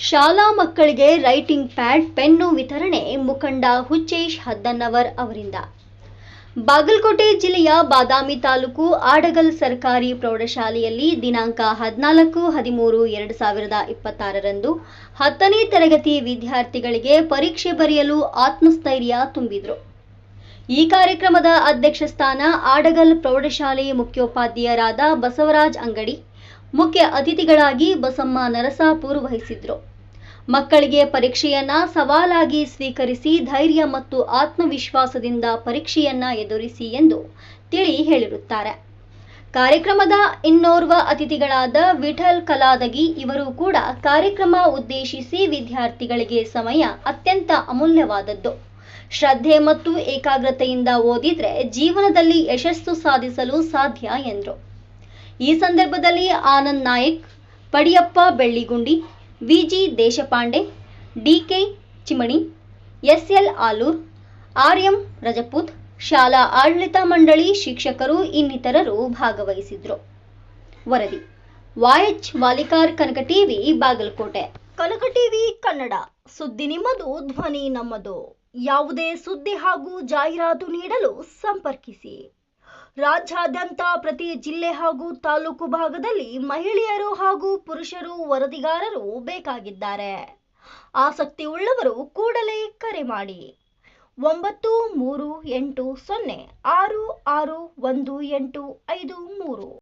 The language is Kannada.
ಶಾಲಾ ಮಕ್ಕಳಿಗೆ ರೈಟಿಂಗ್ ಪ್ಯಾಡ್ ಪೆನ್ನು ವಿತರಣೆ ಮುಖಂಡ ಹುಚ್ಚೇಶ್ ಹದ್ದನ್ನವರ್ ಅವರಿಂದ. ಬಾಗಲಕೋಟೆ ಜಿಲ್ಲೆಯ ಬಾದಾಮಿ ತಾಲೂಕು ಆಡಗಲ್ ಸರ್ಕಾರಿ ಪ್ರೌಢಶಾಲೆಯಲ್ಲಿ ದಿನಾಂಕ 14-13-2026ರಂದು 10ನೇ ತರಗತಿ ವಿದ್ಯಾರ್ಥಿಗಳಿಗೆ ಪರೀಕ್ಷೆ ಬರೆಯಲು ಆತ್ಮಸ್ಥೈರ್ಯ ತುಂಬಿದರು. ಈ ಕಾರ್ಯಕ್ರಮದ ಅಧ್ಯಕ್ಷ ಸ್ಥಾನ ಆಡಗಲ್ ಪ್ರೌಢಶಾಲೆ ಮುಖ್ಯೋಪಾಧ್ಯಾಯರಾದ ಬಸವರಾಜ್ ಅಂಗಡಿ, ಮುಖ್ಯ ಅತಿಥಿಗಳಾಗಿ ಬಸಮ್ಮ ನರಸಾಪುರ್ ವಹಿಸಿದ್ರು. ಮಕ್ಕಳಿಗೆ ಪರೀಕ್ಷೆಯನ್ನ ಸವಾಲಾಗಿ ಸ್ವೀಕರಿಸಿ ಧೈರ್ಯ ಮತ್ತು ಆತ್ಮವಿಶ್ವಾಸದಿಂದ ಪರೀಕ್ಷೆಯನ್ನ ಎದುರಿಸಿ ಎಂದು ತಿಳಿ ಹೇಳಿರುತ್ತಾರೆ. ಕಾರ್ಯಕ್ರಮದ ಇನ್ನೋರ್ವ ಅತಿಥಿಗಳಾದ ವಿಠಲ್ ಕಲಾದಗಿ ಇವರು ಕೂಡ ಕಾರ್ಯಕ್ರಮ ಉದ್ದೇಶಿಸಿ ವಿದ್ಯಾರ್ಥಿಗಳಿಗೆ ಸಮಯ ಅತ್ಯಂತ ಅಮೂಲ್ಯವಾದದ್ದು. ಶ್ರದ್ಧೆ ಮತ್ತು ಏಕಾಗ್ರತೆಯಿಂದ ಓದಿದ್ರೆ ಜೀವನದಲ್ಲಿ ಯಶಸ್ಸು ಸಾಧಿಸಲು ಸಾಧ್ಯ ಎಂದರು. ಈ ಸಂದರ್ಭದಲ್ಲಿ Anand Nayak, Padiyappa Belligundi, VG Deshpande, DK Chimani, SL Alur, RM Rajput, ಶಾಲಾ ಆಡಳಿತ ಮಂಡಳಿ ಶಿಕ್ಷಕರು ಇನ್ನಿತರರು ಭಾಗವಹಿಸಿದ್ರು. ವರದಿ YH Valikar, Kanaka TV, Bagalkote. Kanaka TV Kannada, ಸುದ್ದಿ ನಿಮ್ಮದು, ಧ್ವನಿ ನಮ್ಮದು. ಯಾವುದೇ ಸುದ್ದಿ ಹಾಗೂ ಜಾಹೀರಾತು ನೀಡಲು ಸಂಪರ್ಕಿಸಿ. ರಾಜ್ಯಾದ್ಯಂತ ಪ್ರತಿ ಜಿಲ್ಲೆ ಹಾಗೂ ತಾಲೂಕು ಭಾಗದಲ್ಲಿ ಮಹಿಳೆಯರು ಹಾಗೂ ಪುರುಷರು ವರದಿಗಾರರು ಬೇಕಾಗಿದ್ದಾರೆ. ಆಸಕ್ತಿ ಉಳ್ಳವರು ಕೂಡಲೇ ಕರೆ ಮಾಡಿ 9380661853.